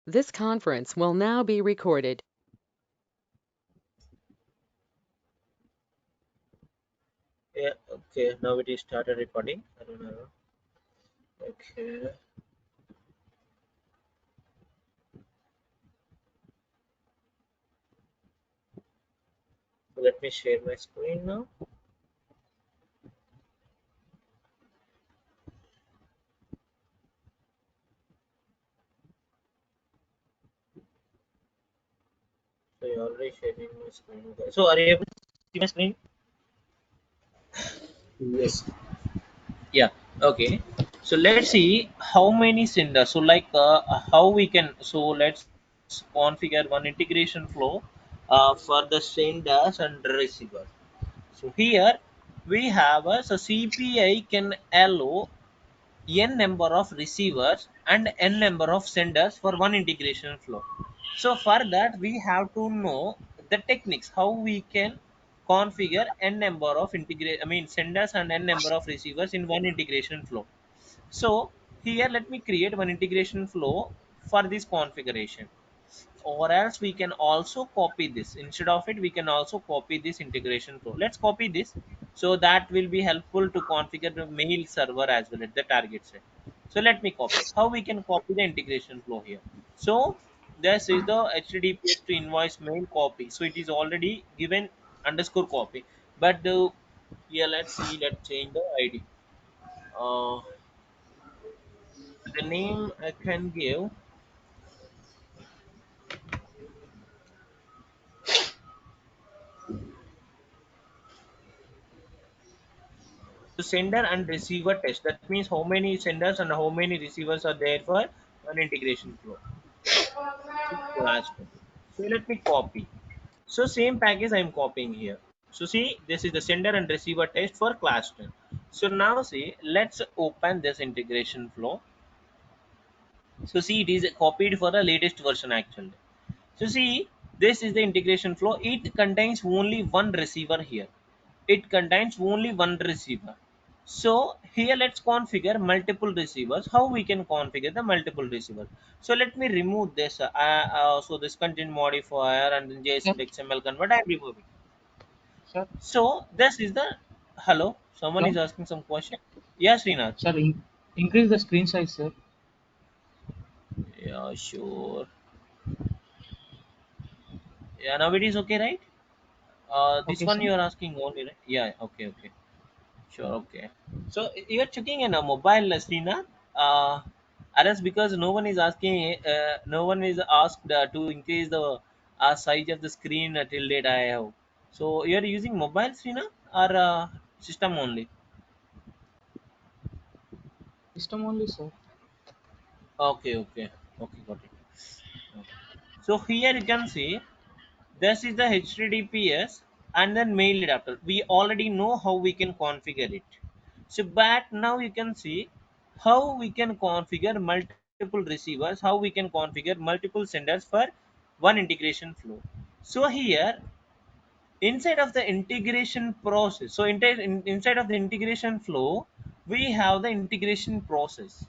This conference will now be recorded. Yeah, okay. Now it is started recording. I don't know. Okay. So let me share my screen now. So you're already sharing my screen. Okay. So are you able to see my screen? Yes. Yeah. Okay. So let's see how many senders. So like how we can. So let's configure one integration flow for the senders and receiver. So here we have a so CPI can allow n number of receivers and n number of senders for one integration flow. So for that we have to know the techniques how we can configure n number of integrate senders and n number of receivers in one integration flow. So here let me create one integration flow for this configuration, or else we can also copy this. Instead of it we can also copy this integration flow. Let's copy this, so that will be helpful to configure the mail server as well at the target set. So let me copy how we can copy the integration flow here. So this is the https to invoice mail copy, so it is already given underscore copy, but the yeah, let's see, let's change the id. uh, the name I can give. So sender and receiver test. That means how many senders and how many receivers are there for an integration flow. Class one. So let me copy. So same package I am copying here. So see, this is the sender and receiver test for class 10. So now see, let's open this integration flow. So see, it is copied for the latest version actually. So see, this is the integration flow. It contains only one receiver here. It contains only one receiver. So here let's configure multiple receivers. How we can configure the multiple receivers? So let me remove this. So this content modifier and then Sir, JSON to XML convert. I'm removing. sir, So this is the hello. Someone hello. is asking some question. Yes, Srinath. Sir, increase the screen size, sir. Yeah, sure. Yeah, now it is okay, right? This Okay, one sir. you are asking only, right? Yeah. Okay. Okay. Sure. Okay. So you are checking in a mobile, Srinath. Others because no one is asking. No one is asked to increase the size of the screen till date I have. So you are using mobile, Srinath, or system only? System only, sir. Okay. Okay. Okay. Got it. Okay. So here you can see this is the HTTPS and then mail adapter. We already know how we can configure it. So, but now you can see how we can configure multiple receivers, how we can configure multiple senders for one integration flow. So here inside of the integration process, so inside of the integration flow, we have the integration process.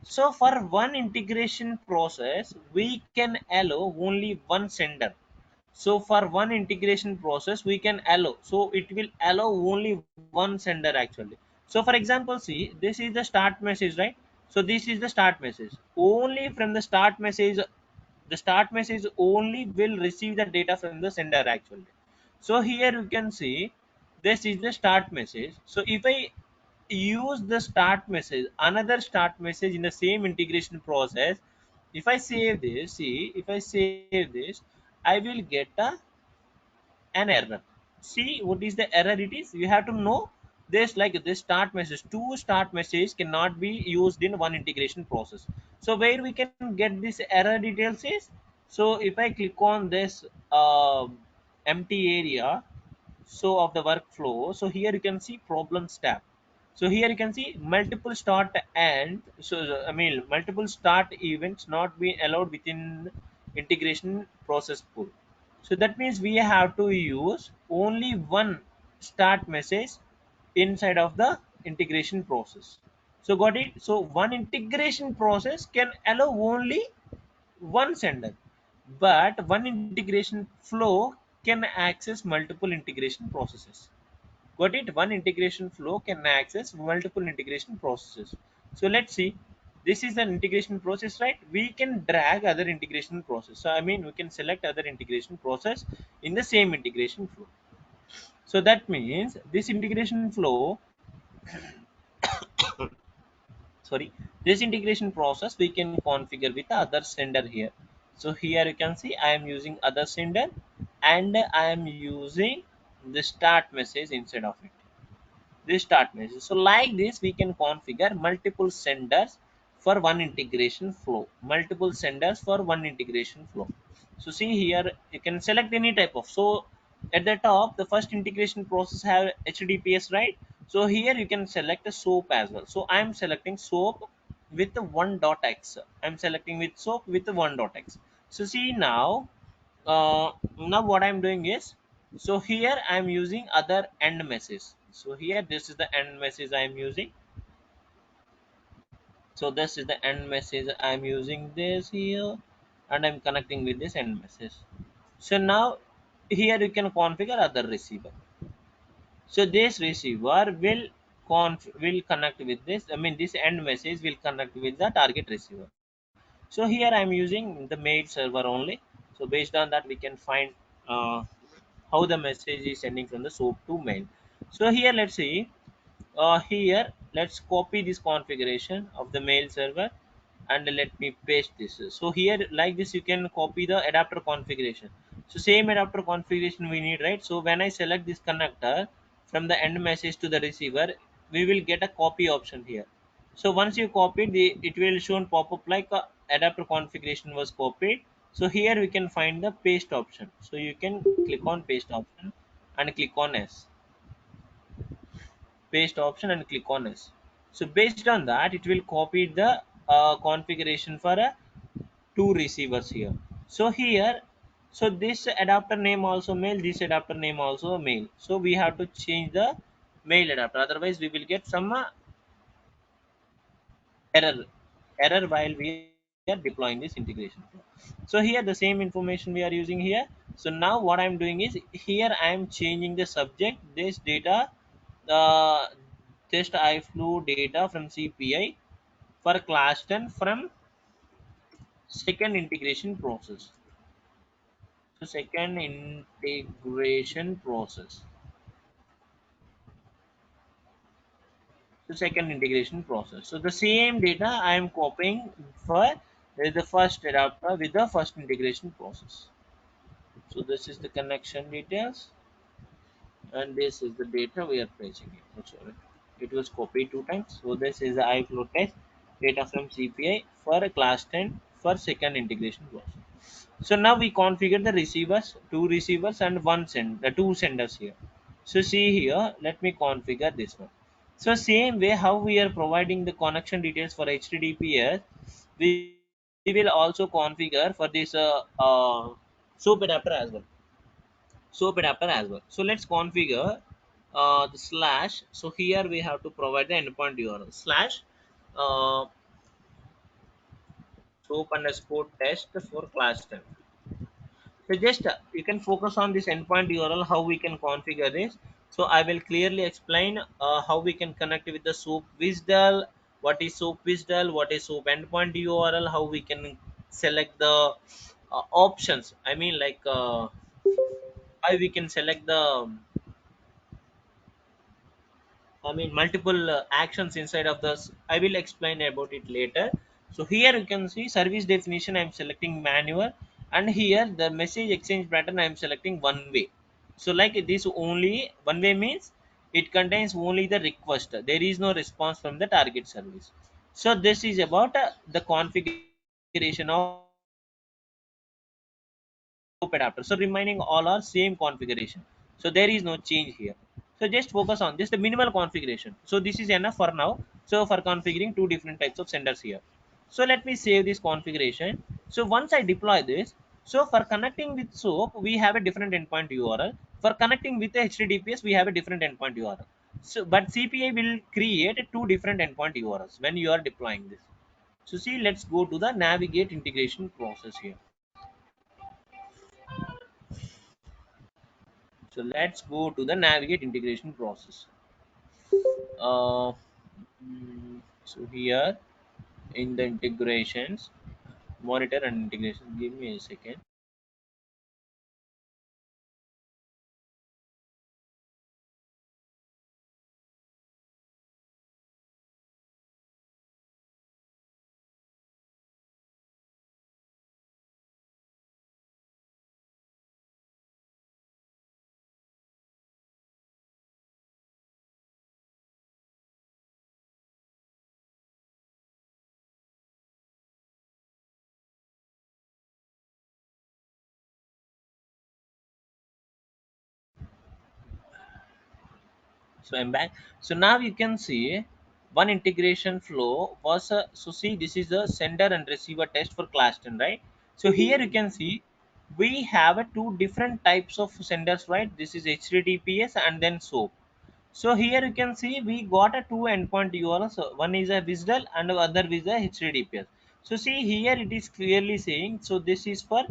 So for one integration process, we can allow only one sender. So for one integration process, we can allow. So it will allow only one sender actually. So for example, see, this is the start message, right? So this is the start message. Only from the start message only will receive the data from the sender actually. So here you can see this is the start message. So if I use the start message, another start message in the same integration process, if I save this, see, if I save this, I will get an error. See what is the error it is? You have to know this, like this start message. Two start messages cannot be used in one integration process. So where we can get this error details is, so if I click on this empty area, so of the workflow, so here you can see problems tab. So here you can see multiple start and multiple start events not being allowed within integration process pool. So that means we have to use only one start message inside of the integration process. So got it? So one integration process can allow only one sender, but one integration flow can access multiple integration processes. Got it? One integration flow can access multiple integration processes. So let's see. This is an integration process, right? We can drag other integration process. So I mean, we can select other integration process in the same integration flow. So that means this integration flow, sorry, this integration process we can configure with the other sender here. So here you can see I am using other sender and I am using the start message instead of it. This start message. So like this, we can configure multiple senders for one integration flow. Multiple senders for one integration flow. So see here, you can select any type of. So at the top, the first integration process have HTTPS, right? So here you can select a SOAP as well. So I am selecting SOAP with the 1.x. I'm selecting with SOAP with the 1.x. So see now, now what I'm doing is, so here I'm using other end message. So here this is the end message I'm using. So this is the end message I'm using this here, and I'm connecting with this end message. So now here you can configure other receiver. So this receiver will connect with this, I mean this end message will connect with the target receiver. So here I'm using the mail server only. So based on that we can find how the message is sending from the SOAP to mail. So here let's see, here let's copy this configuration of the mail server and let me paste this. So here like this you can copy the adapter configuration. So same adapter configuration we need, right? So when I select this connector from the end message to the receiver, we will get a copy option here. So once you copy it will show pop up like adapter configuration was copied. So here we can find the paste option. So you can click on paste option and click on S, paste option and click on S. So based on that, it will copy the configuration for two receivers here. So here, so this adapter name also mail, this adapter name also mail. So we have to change the mail adapter. Otherwise, we will get some error error while we are deploying this integration flow. So here the same information we are using here. So now what I'm doing is, here I am changing the subject, this data, uh, test I flew data from CPI for class 10 from second integration process. So second integration process. So second integration process. So the same data I am copying for the first adapter with the first integration process. So this is the connection details, and this is the data we are placing it. Oh, sorry, it was copied two times. So this is the iFlow test data from CPI for a class 10 for second integration process. So now we configure the receivers, two receivers and the two senders here. So see here, let me configure this one. So same way how we are providing the connection details for HTTPS, we will also configure for this SOAP adapter as well. SOAP adapter as well. So let's configure the slash. So here we have to provide the endpoint URL slash uh, SOAP underscore test for class 10. So just you can focus on this endpoint URL, how we can configure this. So I will clearly explain how we can connect with the SOAP WSDL, what is SOAP WSDL, what is SOAP endpoint URL, how we can select the options. I mean like how we can select the multiple actions inside of this. I will explain about it later. So here you can see service definition. I'm selecting manual, and here the message exchange pattern I'm selecting one way. So like this only one way means it contains only the request. There is no response from the target service. So this is about the configuration of SOAP adapter. So remaining all are same configuration. So there is no change here. So just focus on this, the minimal configuration. So this is enough for now. So for configuring two different types of senders here. So let me save this configuration. So once I deploy this, so for connecting with SOAP, we have a different endpoint URL. For connecting with the HTTPS, we have a different endpoint URL. So but CPI will create two different endpoint URLs when you are deploying this. So see, let's go to the navigate integration process here. So let's go to the navigate integration process. uh, so here in the integrations, monitor and integration, give me a second. So I'm back. So now you can see one integration flow was so see, this is the sender and receiver test for class 10, right? So here you can see we have two different types of senders, right? This is HTTPS and then SOAP. So here you can see we got a two endpoint URL. So one is a WSDL and the other is a HTTPS. So see here it is clearly saying, so this is for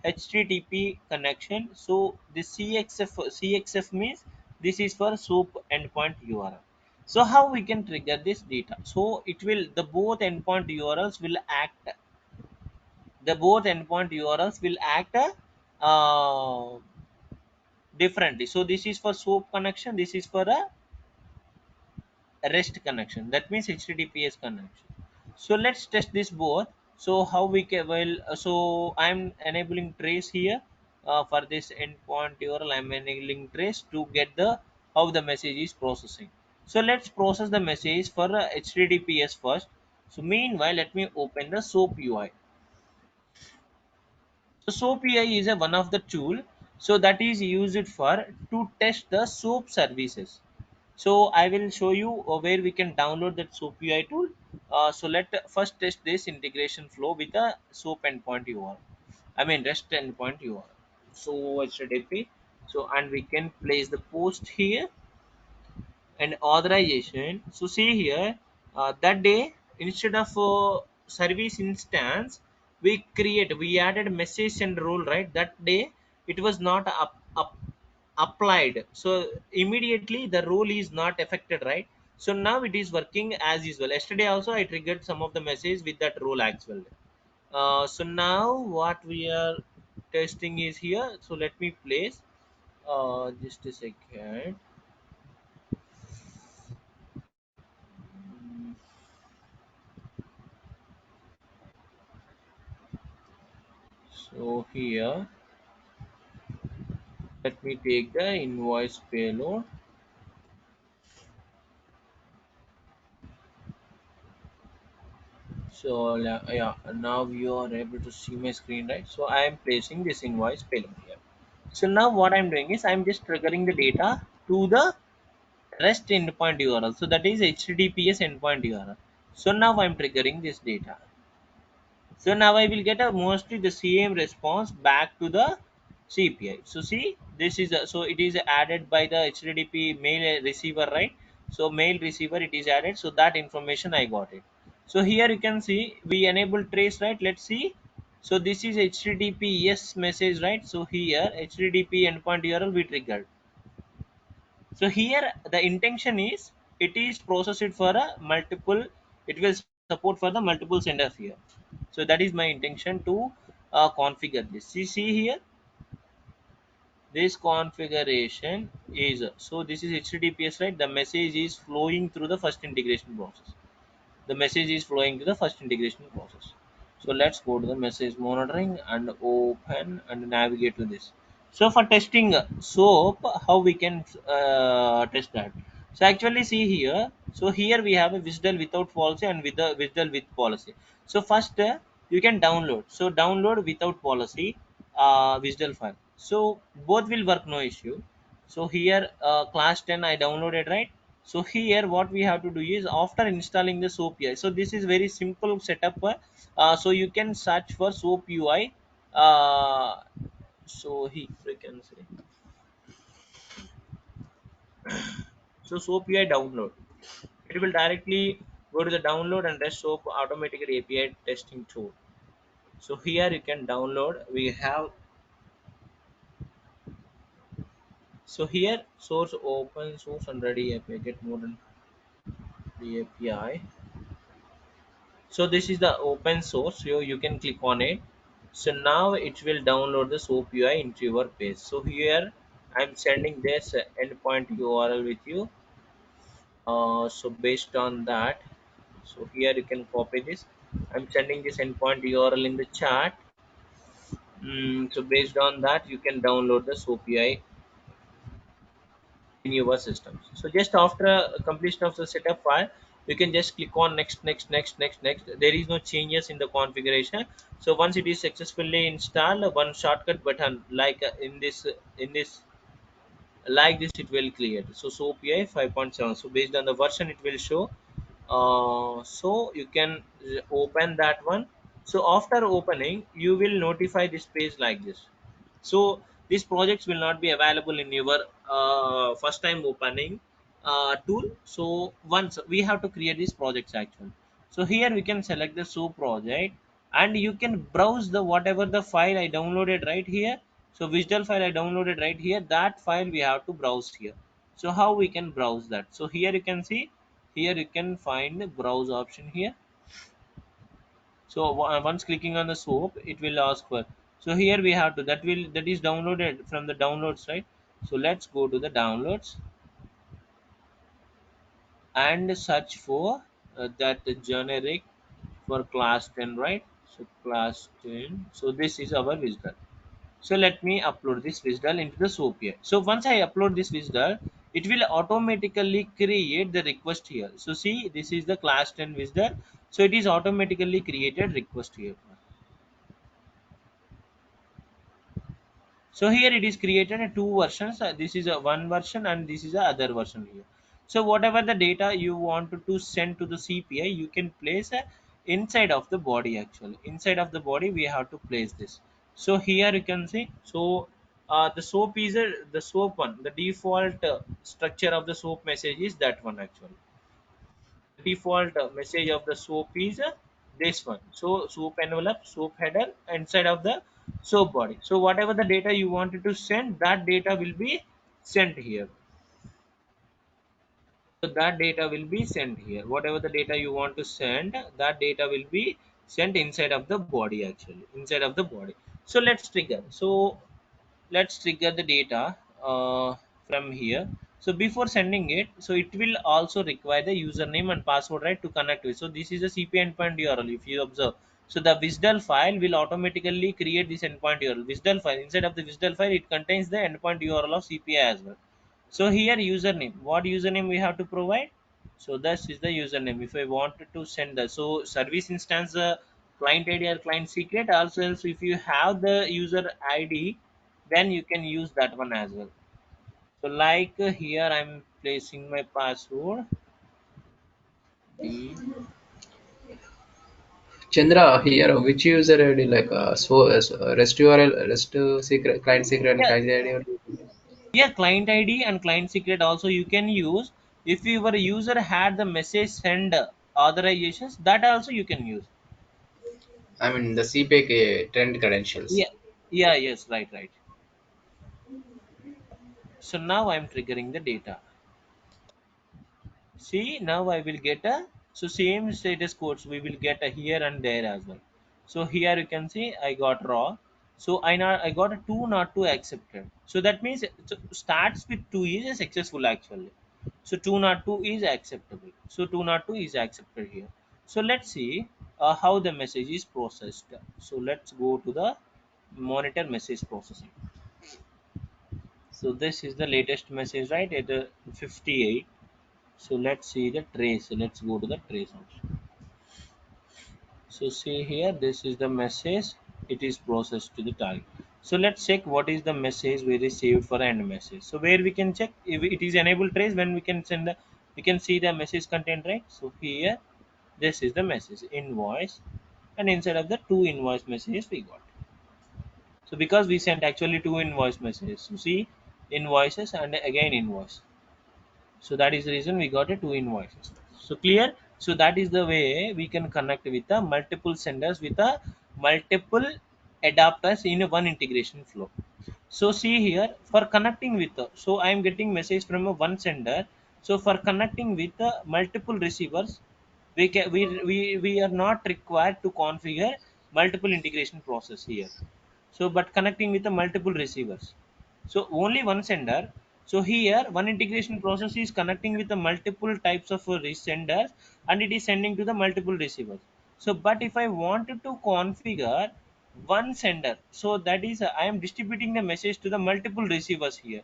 HTTP connection. So this CXF means this is for SOAP endpoint URL. So how we can trigger this data? So it will, the both endpoint URLs will act, the both endpoint URLs will act uh, differently. So this is for SOAP connection, this is for a REST connection, that means HTTPS connection. So let's test this both. So how we can, well, so I'm enabling trace here for this endpoint URL. I'm enabling trace to get the how the message is processing. So let's process the message for HTTPS first. So meanwhile, let me open the SOAP UI. So SOAP UI is a one of the tool, so that is used for to test the SOAP services. So I will show you where we can download that SOAP UI tool. So let first test this integration flow with a SOAP endpoint URL. I mean REST endpoint URL. So HTTP. So and we can place the post here and authorization. So see here, that day instead of service instance, we added message and role, right? That day it was not applied, so immediately the role is not affected, right? So now it is working as usual. Yesterday also I triggered some of the message with that role as well. So now what we are testing is here. So let me place just a second. So here, let me take the invoice payload. So yeah, now you are able to see my screen, right? So I am placing this invoice payload here. So now what I'm doing is I'm just triggering the data to the REST endpoint URL. So that is HTTPS endpoint URL. So now I'm triggering this data. So now I will get a mostly the same response back to the CPI. So see, this is so it is added by the HTTP mail receiver, right? So mail receiver it is added. So that information I got it. So here you can see we enable trace, right? Let's see. So this is HTTP yes message, right? So here HTTP endpoint URL we triggered. So here the intention is it is processed for a multiple, it will support for the multiple senders here. So that is my intention to configure this. See here, this configuration is so this is HTTPS, right? The message is flowing through the first integration process. The message is flowing to the first integration process. So let's go to the message monitoring and open and navigate to this. So for testing SOAP, how we can test that? So actually see here. So here we have a WSDL without policy and with the WSDL with policy. So first you can download. So download without policy WSDL file. So both will work, no issue. So here class 10 I downloaded, right? So here what we have to do is after installing the SOAP UI. So this is very simple setup. So you can search for SOAP UI. So here we can say, so SOAP UI download. It will directly Go to the download and rest SOAP automatic API testing tool. So here you can download. We have, so here source open source and ready API, get more than the API. So this is the open source, so you can click on it. So now it will download the SOAP UI into your page. So here I'm sending this endpoint URL with you. So based on that, so here you can copy this. I'm sending this endpoint URL in the chat. So based on that, you can download the SOAP UI in your systems. So just after completion of the setup file, you can just click on next, next, next, next, next. There is no changes in the configuration. So once it is successfully installed, one shortcut button like in this like this it will create. So SOAP UI 5.7. So based on the version it will show. So you can open that one. So after opening, you will notify this page like this. So these projects will not be available in your first time opening tool. So once we have to create these projects actually. So here we can select the SOAP project, and you can browse the whatever the file I downloaded right here. So visual file I downloaded right here, that file we have to browse here. So how we can browse that? So here you can see, here you can find the browse option here. So once clicking on the SOAP, it will ask for, so here we have to, that is downloaded from the downloads, right? So let's go to the downloads and search for that generic for class 10, right? So class 10, so this is our visitor. So let me upload this visual into the SOAP here. So once I upload this visual, it will automatically create the request here. So see, this is the class 10 visual. So it is automatically created request here. So here it is created a two versions. This is a one version and this is a other version here. So whatever the data you wanted to send to the CPI, you can place inside of the body actually. Inside of the body, we have to place this. So here you can see. So the SOAP is the SOAP one. The default structure of the SOAP message is that one actually. Default message of the SOAP is this one. So SOAP envelope, SOAP header inside of the SOAP body. So whatever the data you wanted to send, that data will be sent here. So that data will be sent here. Whatever the data you want to send, that data will be sent inside of the body actually, inside of the body. So let's trigger. So let's trigger the data from here. So before sending it, so it will also require the username and password, right, to connect with. So this is a CP endpoint URL if you observe. So the WSDL file will automatically create this endpoint URL. WSDL file, inside of the WSDL file, it contains the endpoint URL of CPI as well. So here username, what username we have to provide? So this is the username if I wanted to send the, so service instance client ID or client secret. Also else if you have the user ID, then you can use that one as well. So like here I'm placing my password D. Chandra, here which user ID like REST URL, REST secret, client secret, and Yeah, client ID? yeah, client ID and client secret also you can use. If your user had the message send authorizations, that also you can use. I mean the CPK trend credentials. Yeah, yeah, yes, right, right. So now I'm triggering the data. See, now I will get a, so same status codes we will get a here and there as well. So here you can see I got raw. So I got a two not two accepted. So that means it starts with two is successful actually. So two not two is acceptable. So two not two is accepted here. So let's see how the message is processed. So let's go to the monitor message processing. So this is the latest message, right? At 58. So let's see the trace. Let's go to the trace option. So see here, this is the message. It is processed to the target. So let's check what is the message we received for end message. So where we can check if it is enabled trace, when we can send the, we can see the message content, right? So here, this is the message invoice, and inside of the two invoice messages we got. So because we sent actually two invoice messages, you see invoices and again invoice. So that is the reason we got a two invoices. So clear. So that is the way we can connect with the multiple senders with a multiple adapters in one integration flow. So see here, for connecting with so I am getting message from a one sender. So for connecting with multiple receivers, we are not required to configure multiple integration process here. So but connecting with the multiple receivers, so only one sender. So here one integration process is connecting with the multiple types of senders, and it is sending to the multiple receivers. So but if I wanted to configure one sender, so that is I am distributing the message to the multiple receivers here.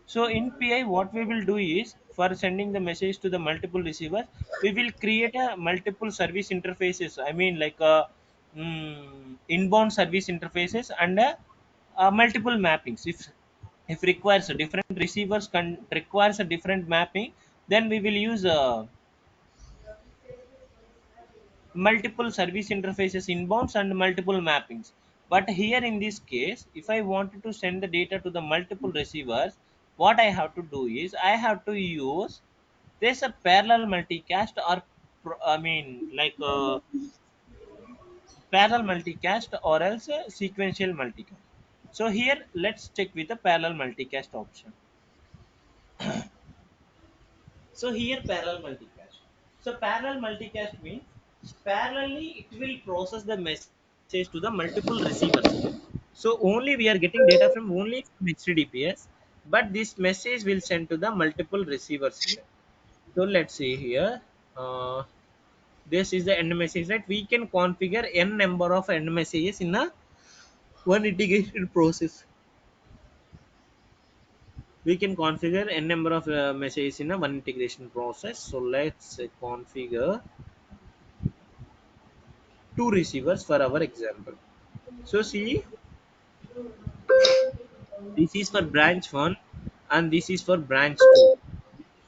So in PI, what we will do is for sending the message to the multiple receivers, we will create a multiple service interfaces. I mean, like inbound service interfaces and multiple mappings. If requires a different receivers requires a different mapping, then we will use multiple service interfaces inbounds and multiple mappings. But here in this case, if I wanted to send the data to the multiple receivers, what I have to do is I have to use this a parallel multicast or I mean like parallel multicast or else a sequential multicast. So here let's check with the parallel multicast option. So here parallel multicast. So parallel multicast means parallelly it will process the message to the multiple receivers. So only we are getting data from only from HTTPS, but this message will send to the multiple receivers here. So let's see here. Uh, this is the end message, right? We can configure n number of end messages in a one integration process. We can configure n number of messages in a one integration process. So let's configure two receivers for our example. So see, this is for branch 1 and this is for branch 2.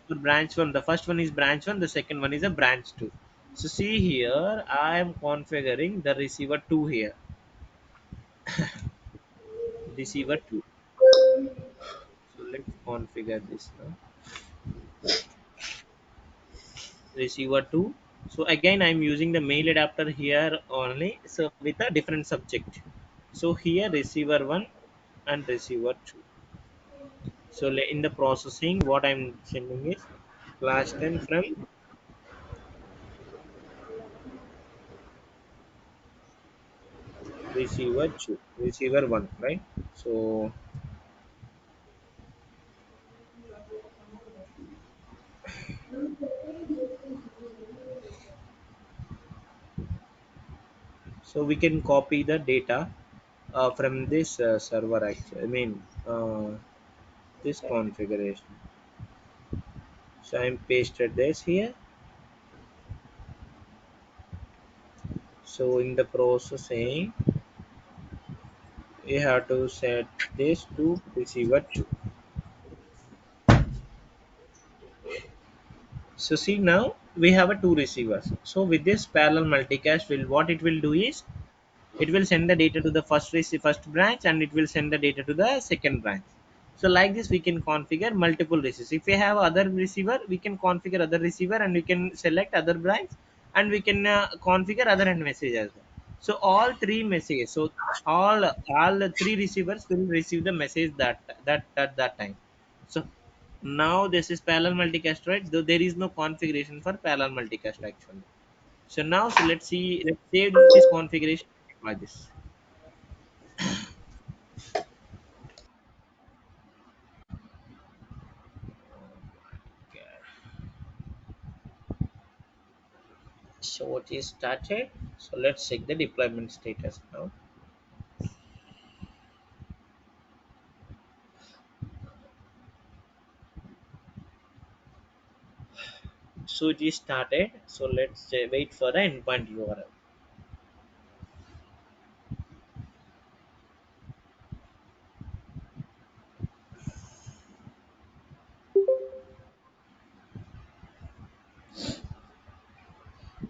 For branch 1, the first one is branch 1, the second one is a branch 2. So see here, I am configuring the receiver 2 here. Receiver 2. So let's configure this now. Receiver 2. So again, I'm using the mail adapter here only. So with a different subject. So here receiver 1 and receiver 2. So in the processing, what I'm sending is class 10 from receiver 2, receiver 1, right? So we can copy the data from this server actually. I mean this configuration. So I'm pasted this here. So in the processing, you have to set this to receiver 2. So see, now we have a two receivers. So with this parallel multicast, will what it will do is it will send the data to the first branch, and it will send the data to the second branch. So like this we can configure multiple receivers. If we have other receiver, we can configure other receiver, and we can select other branch, and we can configure other end message as well. So all three messages, so all the three receivers will receive the message that time. So now this is parallel multicast, right? Though there is no configuration for parallel multicast actually. So now, so let's see, let's save this configuration like this. Okay. So it is started. So let's check the deployment status now. So it is started. So let's wait for the endpoint URL.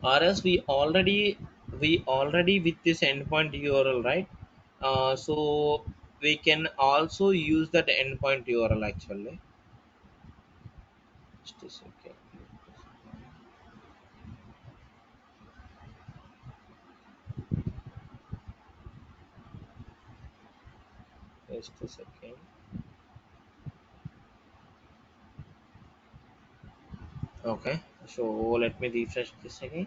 Or else we already with this endpoint URL, right? So we can also use that endpoint URL actually. Just a second. Just a second. Okay, so let me refresh this again.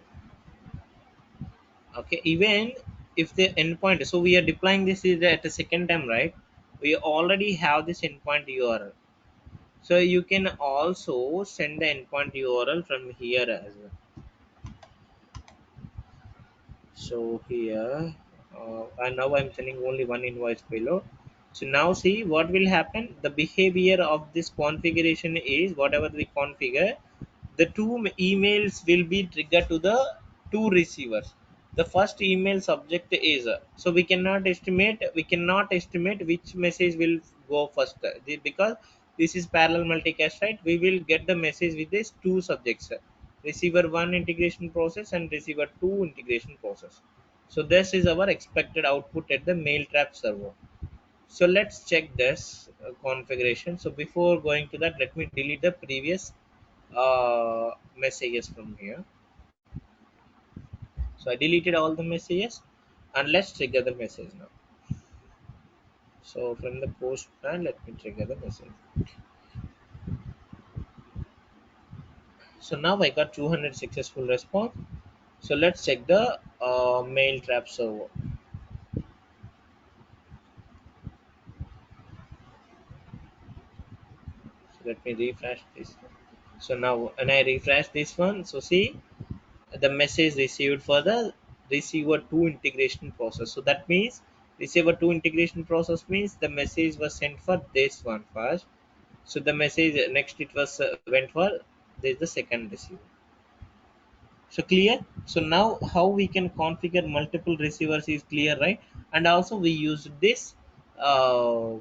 Okay, even if the endpoint, so we are deploying this is at the second time, right? We already have this endpoint URL, so you can also send the endpoint URL from here as well. So here, and now I'm sending only one invoice payload. So now see what will happen. The behavior of this configuration is whatever we configure, the emails will be triggered to the two receivers. The first email subject is we cannot estimate which message will go first, because this is parallel multicast, right? We will get the message with these two subjects, receiver 1 integration process and receiver 2 integration process. So this is our expected output at the mail trap server. So let's check this configuration. So before going to that, let me delete the previous messages from here. So I deleted all the messages, and let's trigger the message now. So from the post plan, let me trigger the message. So now I got 200 successful response. So let's check the mail trap server. So let me refresh this. So now when I refresh this one, so see the message received for the receiver 2 integration process. So that means receiver 2 integration process means the message was sent for this one first. So the message next it was went for this the second receiver. So clear. So now how we can configure multiple receivers is clear, right? And also we use this uh,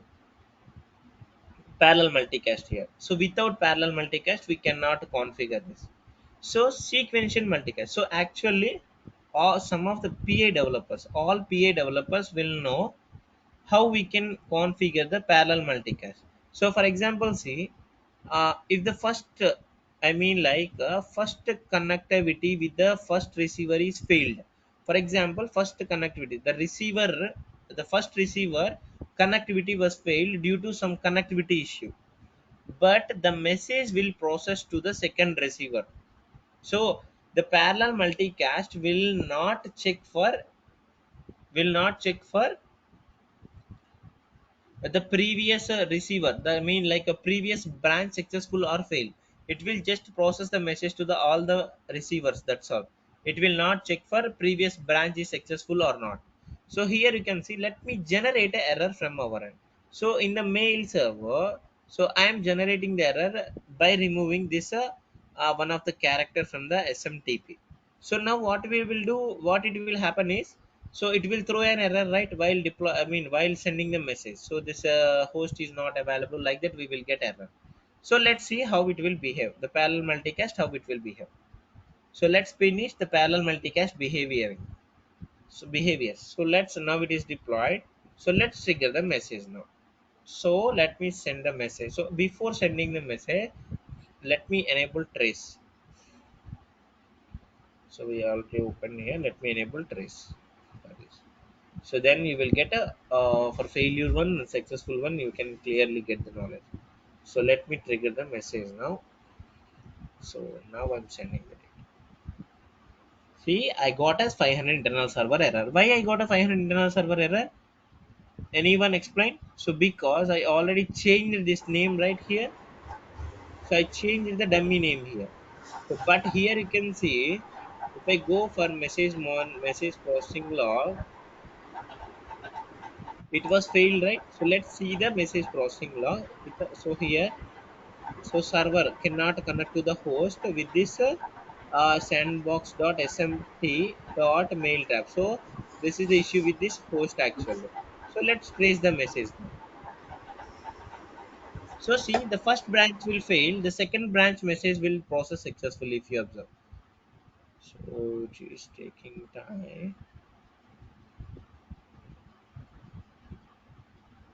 parallel multicast here. So without parallel multicast, we cannot configure this. So sequential multicast. So actually, some of the all PA developers will know how we can configure the parallel multicast. So for example, see, if the first, first connectivity with the first receiver is failed. For example, first connectivity, the first receiver connectivity was failed due to some connectivity issue, but the message will process to the second receiver. So the parallel multicast will not check for the previous receiver, I mean like a previous branch successful or fail. It will just process the message to the all the receivers, that's all. It will not check for previous branch is successful or not. So here you can see, let me generate an error from our end. So in the mail server, so I am generating the error by removing this one of the character from the SMTP. So now what it will happen is, so it will throw an error, right, while while sending the message. So this host is not available, like that we will get error. So let's see how it will behave, the parallel multicast, how it will behave. So let's finish the parallel multicast behavior. So let's, now it is deployed. So let's trigger the message now. So let me send the message. So before sending the message, let me enable trace. So we already open here, let me enable trace. That is. So then you will get a for failure one and successful one, you can clearly get the knowledge. So let me trigger the message now. So now I'm sending the data. See, I got as 500 internal server error. Why I got a 500 internal server error? Anyone explain? So because I already changed this name right here. So I changed the dummy name here. So, but here you can see, if I go for message processing log, it was failed, right? So let's see the message processing log. So here, so server cannot connect to the host with this sandbox.smt.mail tab. So this is the issue with this host actually. So let's trace the message now. So see, the first branch will fail, the second branch message will process successfully if you observe. So it is taking time.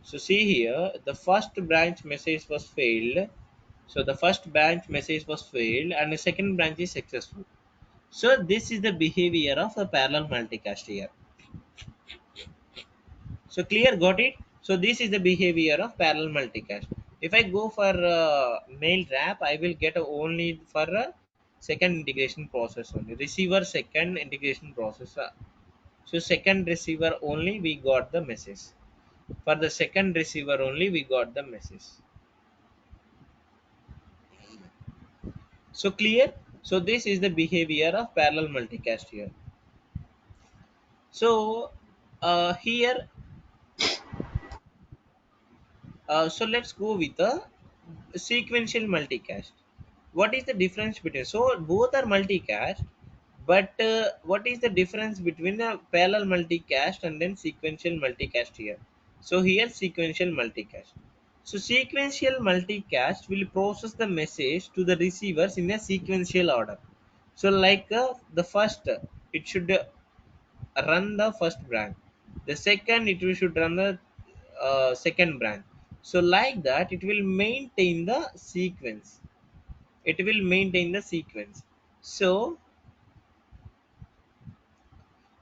So see here, the first branch message was failed. So the first branch message was failed and the second branch is successful. So this is the behavior of a parallel multicast here. So clear, got it? So this is the behavior of parallel multicast. If I go for mail wrap, I will get only for a second integration process only. Receiver second integration process. So second receiver only we got the message. For the second receiver only we got the message. So clear? So this is the behavior of parallel multicast here. So here, so let's go with a sequential multicast. What is the difference between? So both are multicast, but what is the difference between a parallel multicast and then sequential multicast here? So here sequential multicast. So sequential multicast will process the message to the receivers in a sequential order. So like the first, it should run the first branch. The second, it will should run the second branch. So like that, it will maintain the sequence. It will maintain the sequence. So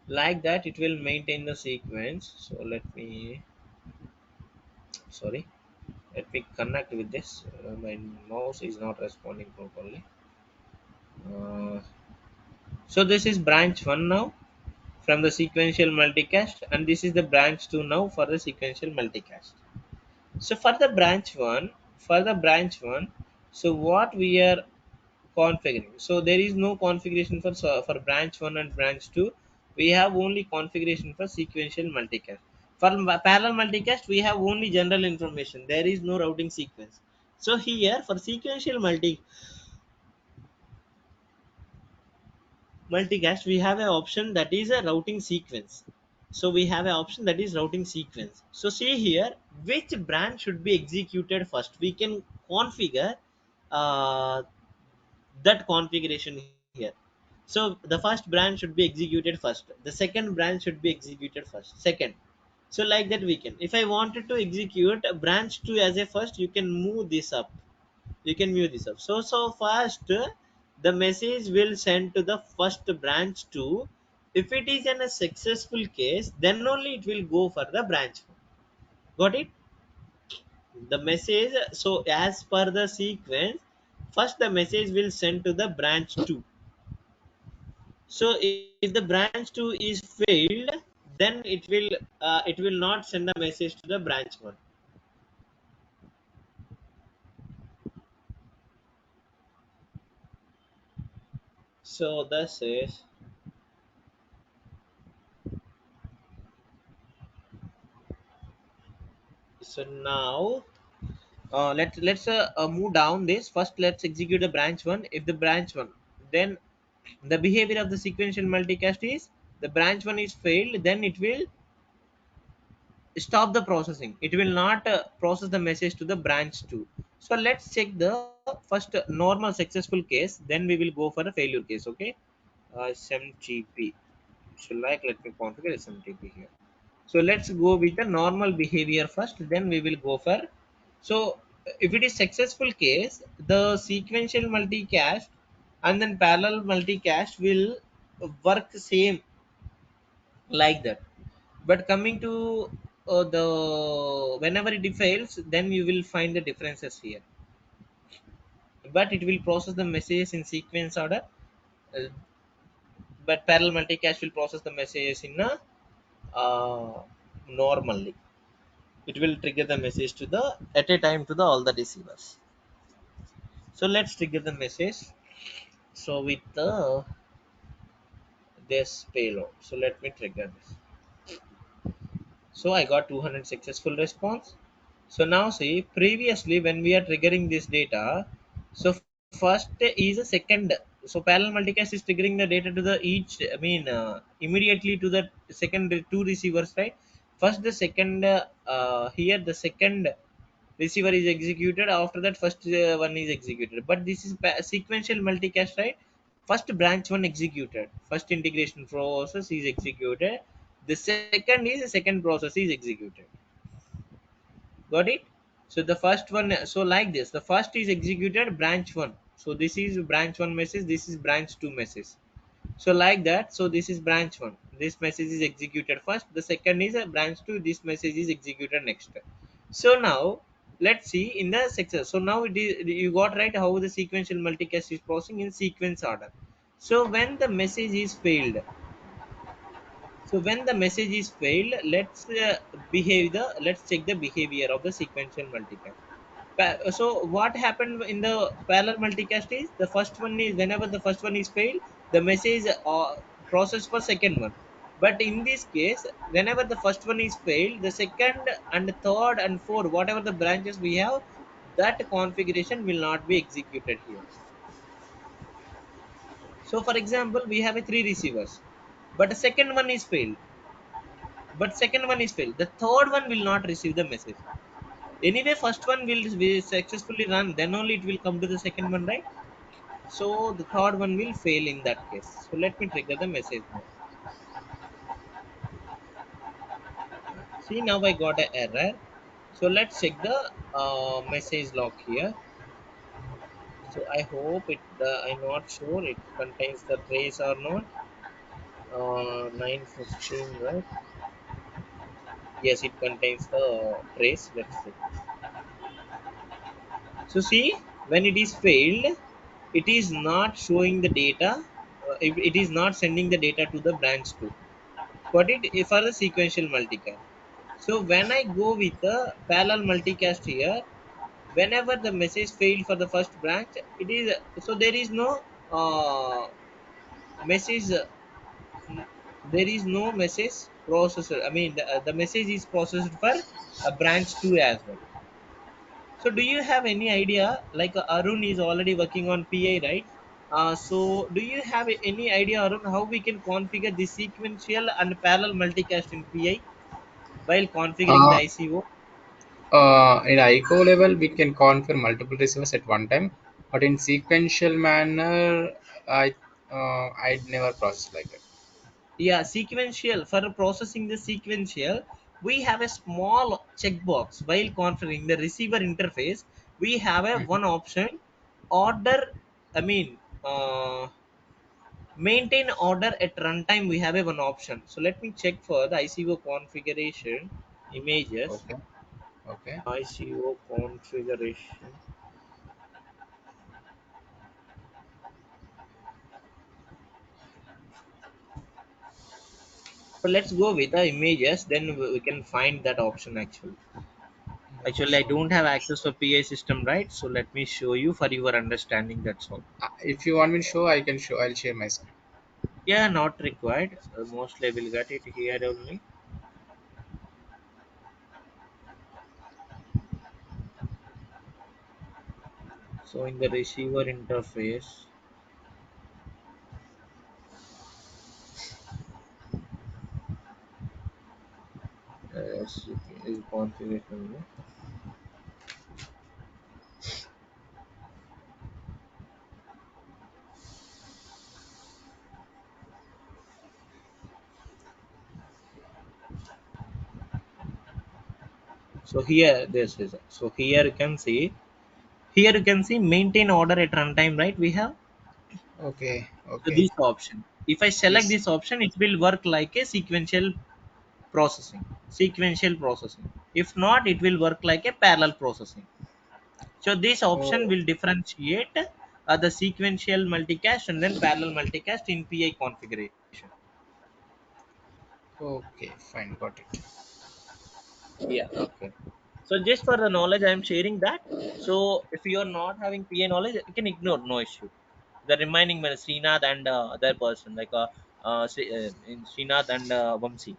like that, it will maintain the sequence. So let me, sorry, let me connect with this. My mouse is not responding properly. Uh, so this is branch 1 now from the sequential multicast, and this is the branch 2 now for the sequential multicast. So for the branch one, so what we are configuring, so there is no configuration for for branch 1 and branch 2. We have only configuration for sequential multicast. For parallel multicast we have only general information, there is no routing sequence. So here for sequential multicast we have an option that is a routing sequence. So we have an option that is routing sequence. So see here, which branch should be executed first, we can configure uh, that configuration here. So the first branch should be executed first, the second branch should be executed first, second. So like that we can, if I wanted to execute a branch 2 as a first, you can move this up, you can move this up. So first the message will send to the first branch 2. If it is in a successful case, then only it will go for the branch 1. Got it? The message, so as per the sequence, first the message will send to the branch 2. So if the branch 2 is failed, then it will not send the message to the branch 1. So this is, so now let's move down this. First let's execute the branch 1. If the branch 1, then the behavior of the sequential multicast is, the branch 1 is failed, then it will stop the processing, it will not process the message to the branch 2. So let's check the first normal successful case, then we will go for a failure case. Okay, SMTP. So like, let me configure SMTP here. So let's go with the normal behavior first, then we will go for. So if it is successful case, the sequential multicast and then parallel multicast will work same like that. But coming to the, whenever it fails, then you will find the differences here. But it will process the messages in sequence order. Uh, but parallel multicast will process the messages in a normally. It will trigger the message to the at a time to the all the receivers. So let's trigger the message. So with the this payload. So let me trigger this. So I got 200 successful response. So now see, previously when we are triggering this data, so first is a second. So parallel multicast is triggering the data to the each, I mean immediately to the second two receivers, right? First the second, here the second receiver is executed, after that first one is executed. But this is sequential multicast, right? First branch 1 executed, first integration process is executed, the second is the second process is executed. Got it? So the first one, so like this, the first is executed branch 1. So this is branch 1 message, this is branch 2 message. So like that, so this is branch 1, this message is executed first, the second is a branch 2, this message is executed next. So now let's see in the success. So now it is, you got right how the sequential multicast is processing in sequence order. So when the message is failed, so when the message is failed, let's check the behavior of the sequential multicast. So what happened in the parallel multicast is the first one is, whenever the first one is failed, the message process for second one. But in this case, whenever the first one is failed, the second and third and fourth, whatever the branches we have, that configuration will not be executed here. So for example, we have a three receivers, but the second one is failed. But second one is failed. The third one will not receive the message. Anyway, first one will be successfully run. Then only it will come to the second one, right? So the third one will fail in that case. So let me trigger the message now. See, now I got an error. So let's check the message log here. So I hope it. I'm not sure it contains the trace or not. 9:15, right? Yes, it contains the trace. Let's see. So see, when it is failed, it is not showing the data. It is not sending the data to the branch 2. But it for the sequential multicast. So when I go with the parallel multicast here, whenever the message failed for the first branch, it is, so there is no message. There is no message processor. I mean, the message is processed for a branch 2 as well. So do you have any idea? Like Arun is already working on PA, right? So do you have any idea, Arun, how we can configure the sequential and parallel multicast in PI while configuring the Uh, ICO? in ICO level, we can configure multiple receivers at one time, but in sequential manner, I'd never process like that. Yeah, sequential, for processing the sequential, we have a small checkbox while configuring the receiver interface. We have a Mhm. one option, order. I mean, maintain order at runtime. We have a one option. So let me check for the ICO configuration images. Okay. Okay. ICO configuration. So let's go with the images. Then we can find that option actually. Yeah, Actually, I sure. don't have access to PA system, right? So let me show you for your understanding. That's all. If you want me to show, I can show. I'll share my screen. Yeah, not required. Mostly I will get it here only. So in the receiver interface, is configuration. So here this is. So here you can see. Here you can see maintain order at runtime. Right? We have. Okay. So Okay. this option. If I select Yes. this option, it will work like a sequential processing. Sequential processing. If not, it will work like a parallel processing. So this option Oh. will differentiate the sequential multicast and then parallel multicast in PI configuration. Okay. Fine. Got it. Yeah. Okay. So just for the knowledge, I am sharing that. So if you are not having PA knowledge, you can ignore, no issue. The remaining one, Srinath and other person like in Srinath and Vamsi.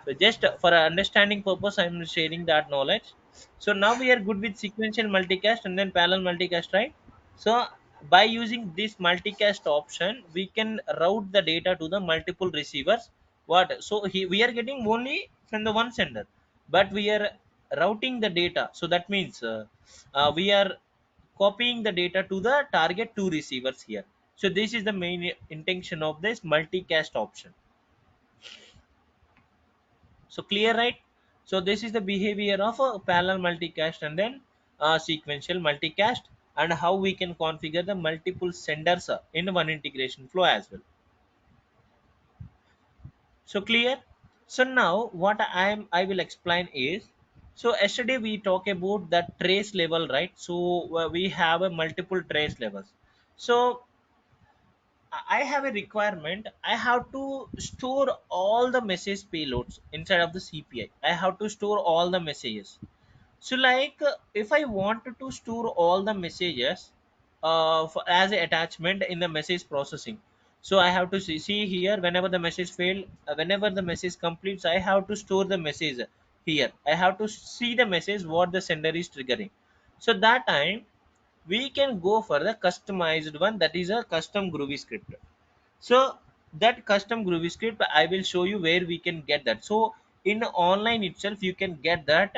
So just for a understanding purpose, I'm sharing that knowledge. So now we are good with sequential multicast and then parallel multicast, right? So by using this multicast option, we can route the data to the multiple receivers. What? So we are getting only from the one sender, but we are routing the data. So that means we are copying the data to the target two receivers here. So this is the main intention of this multicast option. So clear, right? So this is the behavior of a parallel multicast and then sequential multicast, and how we can configure the multiple senders in one integration flow as well. So clear. So now what I will explain is, so yesterday we talk about the trace level, right? So we have a multiple trace levels. So I have a requirement. I have to store all the message payloads inside of the CPI. I have to store all the messages. So like if I wanted to store all the messages as an attachment in the message processing, so I have to see here whenever the message failed, whenever the message completes, I have to store the message here. I have to see the message what the sender is triggering. So that time we can go for the customized one, that is a custom Groovy script. So that custom Groovy script I will show you where we can get that. So in online itself you can get that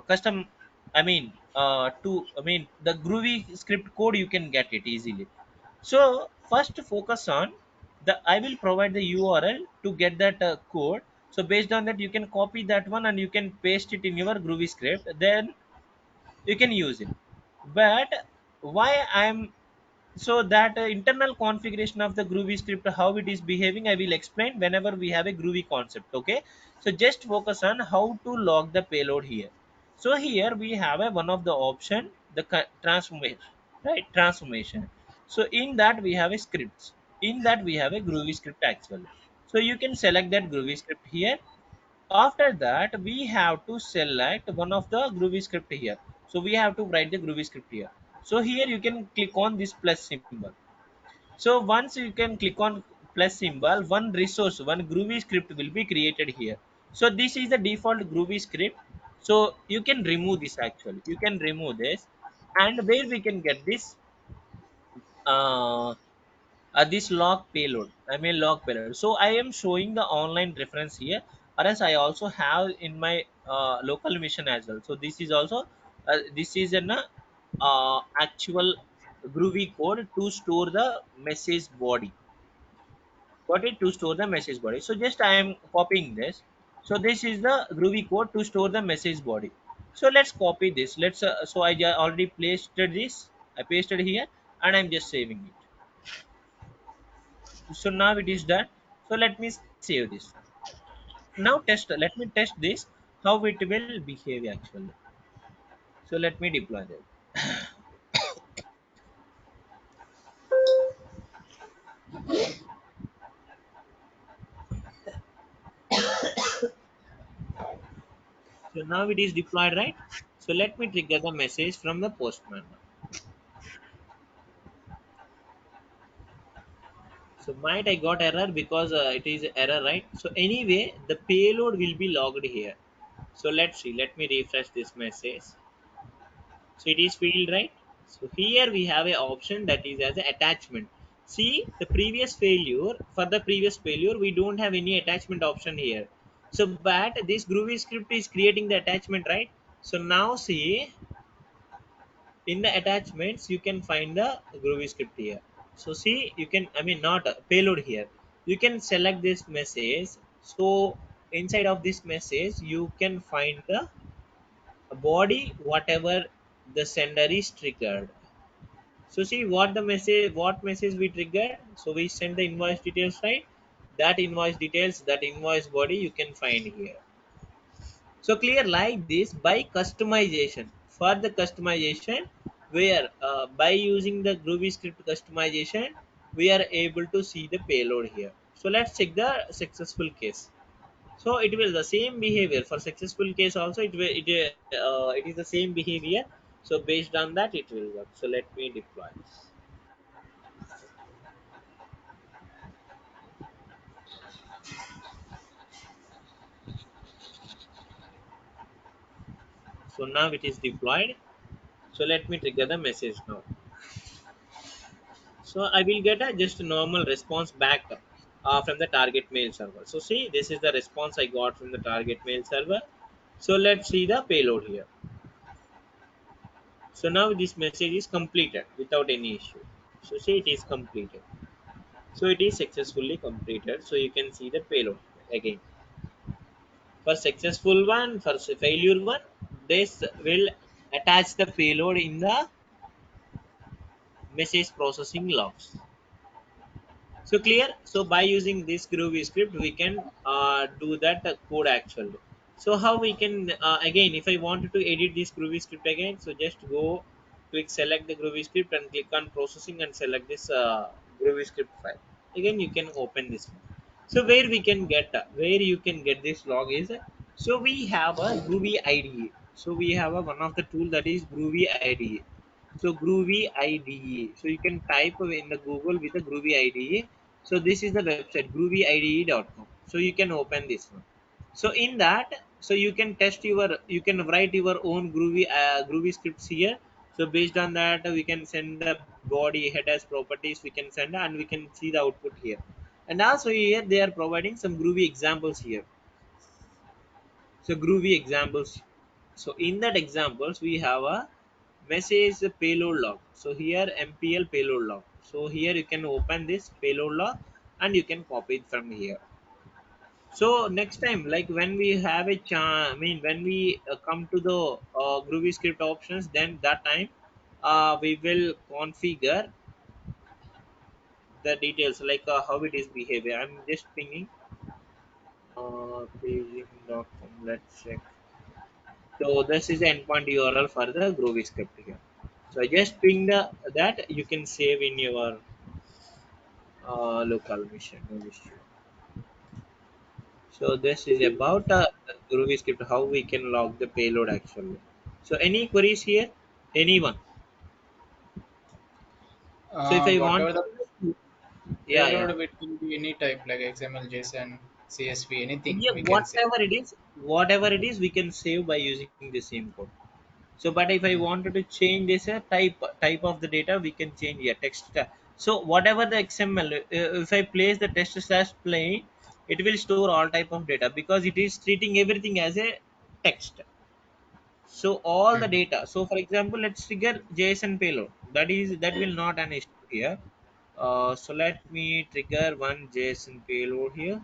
custom, I mean the Groovy script code you can get it easily. So first focus on the, I will provide the URL to get that code. So based on that you can copy that one and you can paste it in your Groovy script, then you can use it. But why I'm, so that internal configuration of the Groovy script, how it is behaving, I will explain whenever we have a Groovy concept. Okay, so just focus on how to log the payload here. So here we have a one of the option, the transformation, right? Transformation. So in that we have a scripts, in that we have a Groovy script actually. So you can select that Groovy script here. After that we have to select one of the Groovy script here. So we have to write the Groovy script here. So here you can click on this plus symbol. So once you can click on plus symbol, one resource, one Groovy script will be created here. So this is the default Groovy script. So you can remove this actually, you can remove this. And where we can get uh, this log payload, I mean log payload. So I am showing the online reference here, or else I also have in my local mission as well. So this is also this is an actual Groovy code to store the message body. Got it? To store the message body. So just I am copying this. So this is the Groovy code to store the message body. So let's copy this. Let's so I already pasted this, I pasted here, and I'm just saving it. So now it is done. So let me save this. Now test, let me test this, how it will behave actually. So let me deploy that. So now it is deployed, right? So let me trigger the message from the postman. So might I got error because it is error, right? So anyway the payload will be logged here. So let's see, let me refresh this message. So it is filled, right? So here we have a option that is as an attachment. See the previous failure, for the previous failure we don't have any attachment option here. So but this Groovy script is creating the attachment, right? So now see, in the attachments you can find the Groovy script here. So see, you can, I mean not payload here, you can select this message. So inside of this message you can find the body whatever the sender is triggered. So see what the message, what message we triggered. So we send the invoice details, right? That invoice details, that invoice body you can find here. So clear, like this by customization. For the customization, where by using the Groovy script customization, we are able to see the payload here. So let's check the successful case. So it will the same behavior for successful case also. It is the same behavior. So based on that it will work. So let me deploy this. So now it is deployed. So let me trigger the message now. So I will get a just normal response back from the target mail server. So see, this is the response I got from the target mail server. So let's see the payload here. So now this message is completed without any issue. So see, it is completed. So it is successfully completed. So you can see the payload again. For successful one, for failure one, this will attach the payload in the message processing logs. So clear. So by using this Groovy script, we can do that code actually. So how we can again, if I wanted to edit this Groovy script again, so just go click select the Groovy script and click on processing and select this Groovy script file. Again, you can open this one. So where we can get where you can get this log is so we have a Groovy IDE. So we have a, one of the tool that is Groovy IDE. So Groovy IDE. So you can type in the Google with the Groovy IDE. So this is the website groovyide.com. So you can open this one. So in that, so you can test your, you can write your own Groovy scripts here. So based on that, we can send the body headers properties. We can send and we can see the output here. And also here they are providing some Groovy examples here. So Groovy examples. So in that examples we have a message payload log. So here MPL payload log. So here you can open this payload log and you can copy it from here. So next time, like when we have a chance, I mean when we come to the Groovy script options, then that time we will configure the details like how it is behavior. I'm just thinking paging.com. Let's check. So this is the endpoint URL for the Groovy script here. So I just ping the that you can save in your local machine. No issue. So this is about Groovy script how we can log the payload actually. So any queries here? Anyone? So if I want, Whatever the yeah, yeah. payload, it will be any type like XML, JSON, CSV, anything Yeah, we can say. whatever it is, we can save by using the same code. So, but if I Mm. wanted to change this type of the data, we can change here text. So whatever the XML, if I place the text slash plain, it will store all type of data because it is treating everything as a text. So all the Mm. data. So for example, let's trigger JSON payload. That will not an issue here. So let me trigger one JSON payload here.